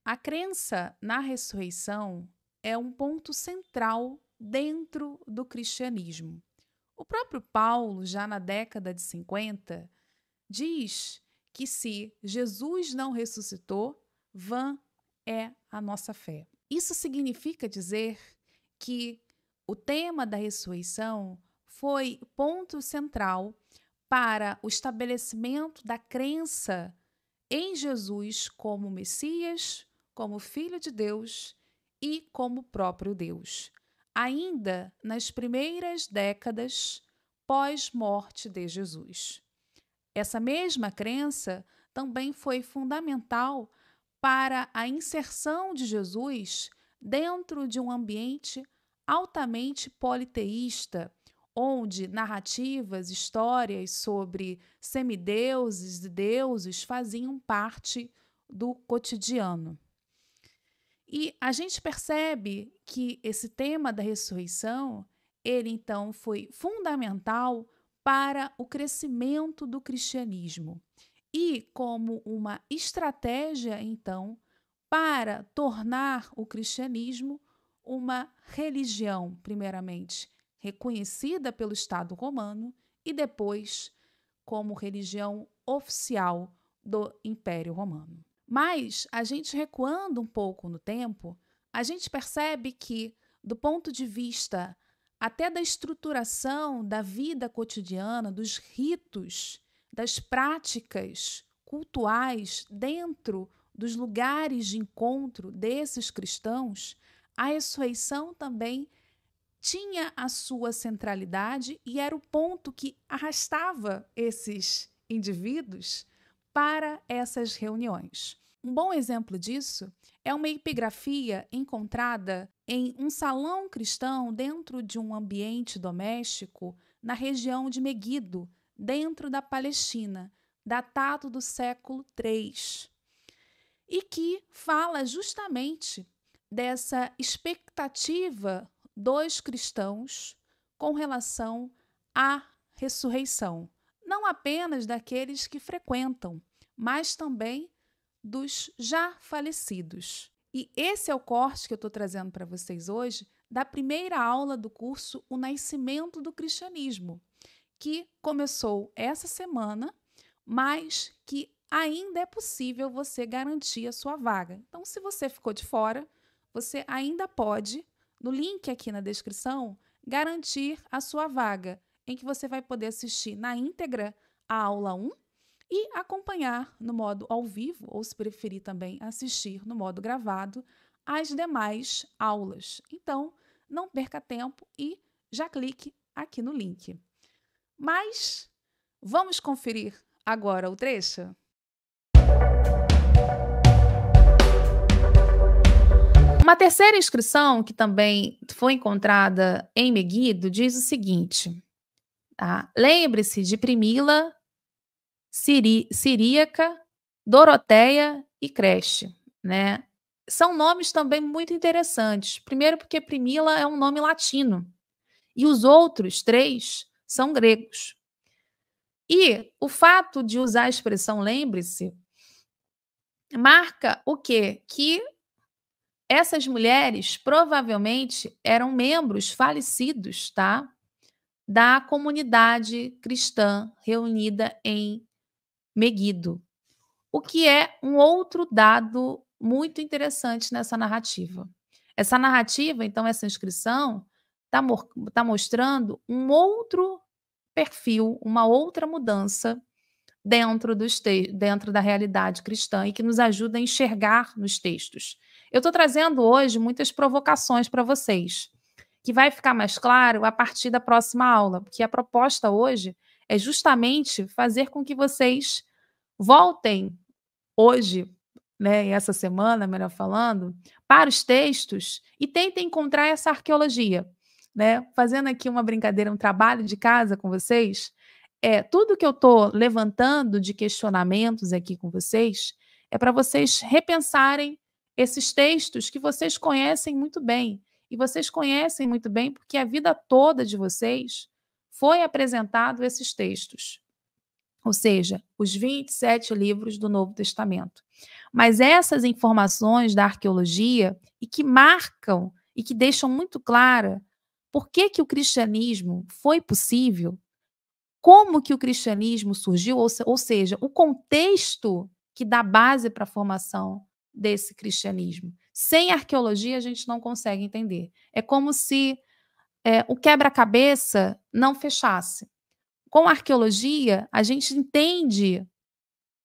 A crença na ressurreição é um ponto central dentro do cristianismo. O próprio Paulo, já na década de 50, diz que se Jesus não ressuscitou, vã é a nossa fé. Isso significa dizer que o tema da ressurreição foi ponto central para o estabelecimento da crença em Jesus como Messias, como Filho de Deus e como próprio Deus, ainda nas primeiras décadas pós-morte de Jesus. Essa mesma crença também foi fundamental para a inserção de Jesus dentro de um ambiente altamente politeísta, onde narrativas, histórias sobre semideuses e deuses faziam parte do cotidiano. E a gente percebe que esse tema da ressurreição, ele então foi fundamental para o crescimento do cristianismo e como uma estratégia, então, para tornar o cristianismo uma religião, primeiramente, reconhecida pelo Estado romano e depois como religião oficial do Império Romano. Mas a gente recuando um pouco no tempo, a gente percebe que, do ponto de vista até da estruturação da vida cotidiana, dos ritos, das práticas cultuais dentro dos lugares de encontro desses cristãos, a ressurreição também tinha a sua centralidade e era o ponto que arrastava esses indivíduos para essas reuniões. Um bom exemplo disso é uma epigrafia encontrada em um salão cristão dentro de um ambiente doméstico na região de Meguido, dentro da Palestina, datado do século III, e que fala justamente dessa expectativa dos cristãos com relação à ressurreição, não apenas daqueles que frequentam, mas também dos já falecidos. E esse é o corte que eu estou trazendo para vocês hoje da primeira aula do curso O Nascimento do Cristianismo, que começou essa semana, mas que ainda é possível você garantir a sua vaga. Então, se você ficou de fora, você ainda pode, no link aqui na descrição, garantir a sua vaga, em que você vai poder assistir na íntegra a aula 1 e acompanhar no modo ao vivo, ou se preferir também assistir no modo gravado, as demais aulas. Então, não perca tempo e já clique aqui no link. Mas vamos conferir agora o trecho? Uma terceira inscrição, que também foi encontrada em Meguido, diz o seguinte: tá? Lembre-se de Primila, Ciríaca, Doroteia e Creche, né? São nomes também muito interessantes. Primeiro, porque Primila é um nome latino e os outros três são gregos. E o fato de usar a expressão lembre-se marca o quê? Que essas mulheres provavelmente eram membros falecidos, tá? Da comunidade cristã reunida em Meguido. O que é um outro dado muito interessante nessa narrativa. Essa narrativa, então, essa inscrição, está mostrando um outro perfil, uma outra mudança dentro da realidade cristã e que nos ajuda a enxergar nos textos. Eu estou trazendo hoje muitas provocações para vocês, que vai ficar mais claro a partir da próxima aula, porque a proposta hoje é justamente fazer com que vocês voltem hoje, né, e essa semana, melhor falando, para os textos e tentem encontrar essa arqueologia, né? Fazendo aqui uma brincadeira, um trabalho de casa com vocês, tudo que eu estou levantando de questionamentos aqui com vocês é para vocês repensarem esses textos que vocês conhecem muito bem. E vocês conhecem muito bem porque a vida toda de vocês foi apresentado esses textos. Ou seja, os 27 livros do Novo Testamento. Mas essas informações da arqueologia e que marcam e que deixam muito clara por que que o cristianismo foi possível, como que o cristianismo surgiu, ou seja, o contexto que dá base para a formação desse cristianismo. Sem arqueologia, a gente não consegue entender. É como se o quebra-cabeça não fechasse. Com a arqueologia, a gente entende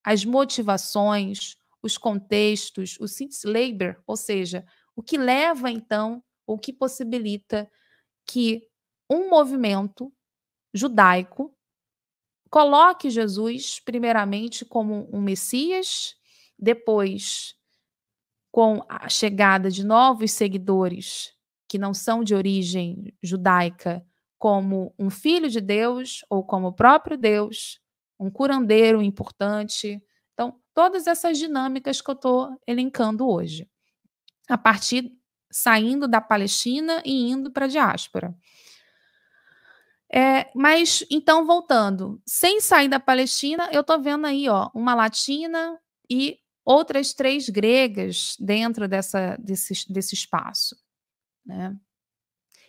as motivações, os contextos, o Sinnsleben, ou seja, o que leva, então, o que possibilita que um movimento judaico coloque Jesus, primeiramente, como um Messias, depois, com a chegada de novos seguidores que não são de origem judaica, como um filho de Deus ou como o próprio Deus, um curandeiro importante. Então, todas essas dinâmicas que eu estou elencando hoje, a partir saindo da Palestina e indo para a diáspora. Mas, então, voltando, sem sair da Palestina, eu estou vendo aí, ó, uma latina e outras 3 gregas dentro desse espaço, né.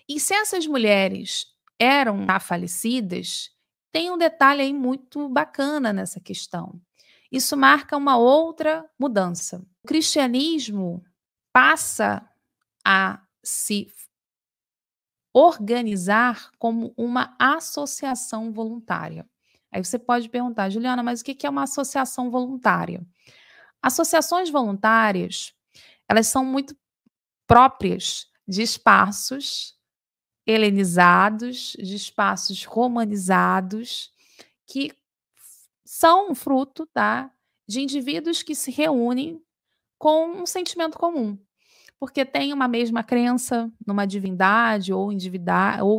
E se essas mulheres eram já falecidas, tem um detalhe aí muito bacana nessa questão. Isso marca uma outra mudança. O cristianismo passa a se organizar como uma associação voluntária. Aí você pode perguntar: "Juliana, mas o que que é uma associação voluntária?". Associações voluntárias, elas são muito próprias de espaços helenizados, de espaços romanizados, que são fruto, tá, de indivíduos que se reúnem com um sentimento comum. Porque tem uma mesma crença numa divindade ou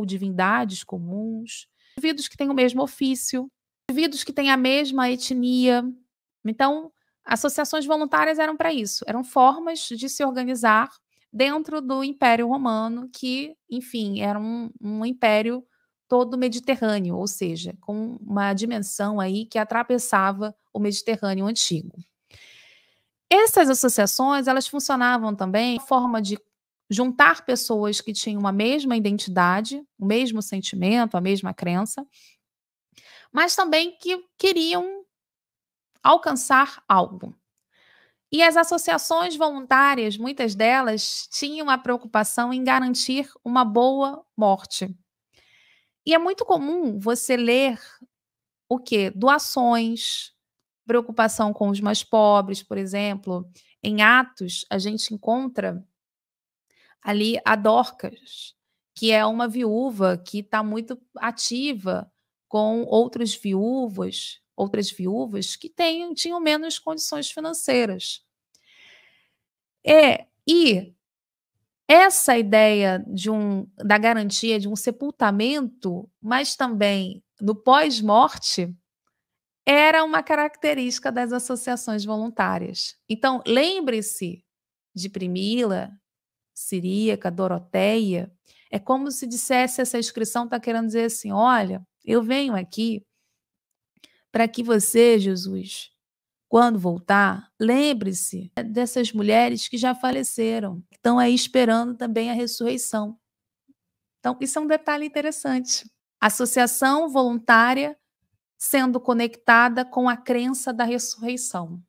divindades comuns, indivíduos que têm o mesmo ofício, indivíduos que têm a mesma etnia. Então, associações voluntárias eram para isso, eram formas de se organizar dentro do Império Romano, que, enfim, era um império todo mediterrâneo, ou seja, com uma dimensão aí que atravessava o Mediterrâneo antigo. Essas associações, elas funcionavam também forma de juntar pessoas que tinham a mesma identidade, o mesmo sentimento, a mesma crença, mas também que queriam alcançar algo. E as associações voluntárias, muitas delas, tinham a preocupação em garantir uma boa morte. E é muito comum você ler o quê? Doações, preocupação com os mais pobres, por exemplo. Em Atos, a gente encontra ali a Dorcas, que é uma viúva que está muito ativa com outras viúvas que tinham menos condições financeiras. E essa ideia da garantia de um sepultamento, mas também no pós-morte, era uma característica das associações voluntárias. Então, lembre-se de Primila, Ciríaca, Doroteia, é como se dissesse, essa inscrição está querendo dizer assim: "Olha, eu venho aqui para que você, Jesus, quando voltar, lembre-se dessas mulheres que já faleceram, que estão aí esperando também a ressurreição". Então, isso é um detalhe interessante. Associação voluntária sendo conectada com a crença da ressurreição.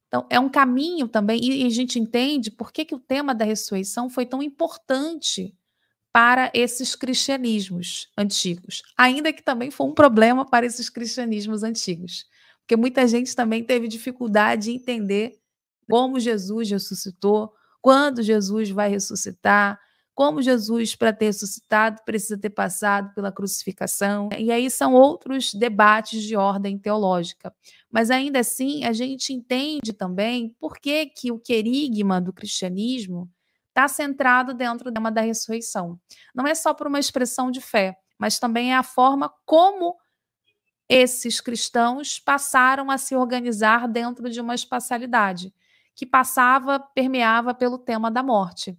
Então, é um caminho também, e a gente entende por que que o tema da ressurreição foi tão importante para esses cristianismos antigos, ainda que também foi um problema para esses cristianismos antigos, porque muita gente também teve dificuldade em entender como Jesus ressuscitou, quando Jesus vai ressuscitar, como Jesus, para ter ressuscitado, precisa ter passado pela crucificação. E aí são outros debates de ordem teológica. Mas ainda assim, a gente entende também por que que o querigma do cristianismo está centrado dentro do tema da ressurreição. Não é só por uma expressão de fé, mas também é a forma como esses cristãos passaram a se organizar dentro de uma espacialidade que permeava pelo tema da morte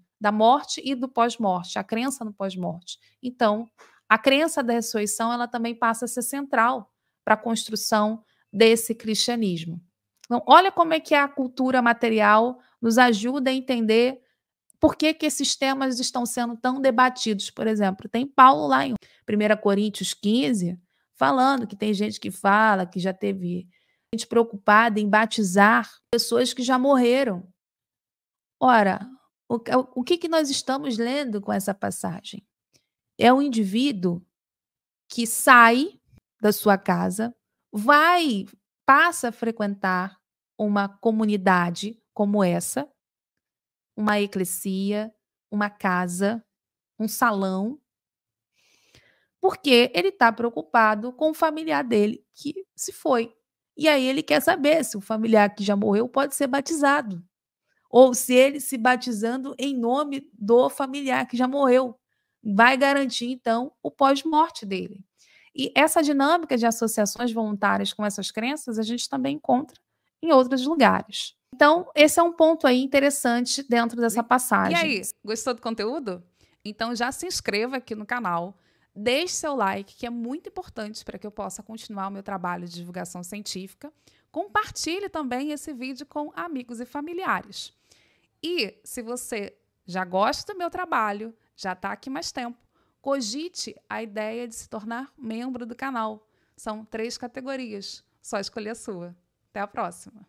e do pós-morte, a crença no pós-morte. Então, a crença da ressurreição, ela também passa a ser central para a construção desse cristianismo. Então, olha como é que a cultura material nos ajuda a entender por que que esses temas estão sendo tão debatidos. Por exemplo, tem Paulo lá em 1 Coríntios 15, falando que tem gente que fala que já teve gente preocupada em batizar pessoas que já morreram. Ora, o que que nós estamos lendo com essa passagem? É um indivíduo que sai da sua casa, passa a frequentar uma comunidade como essa, uma eclesia, uma casa, um salão, porque ele está preocupado com o familiar dele que se foi. E aí ele quer saber se o familiar que já morreu pode ser batizado, ou se ele se batizando em nome do familiar que já morreu, vai garantir então o pós-morte dele. E essa dinâmica de associações voluntárias com essas crenças a gente também encontra em outros lugares. Então, esse é um ponto aí interessante dentro dessa E passagem. aí, gostou do conteúdo? Então já se inscreva aqui no canal, deixe seu like, que é muito importante para que eu possa continuar o meu trabalho de divulgação científica. Compartilhe também esse vídeo com amigos e familiares. E se você já gosta do meu trabalho, já está aqui mais tempo, cogite a ideia de se tornar membro do canal. São 3 categorias, só escolher a sua. Até a próxima!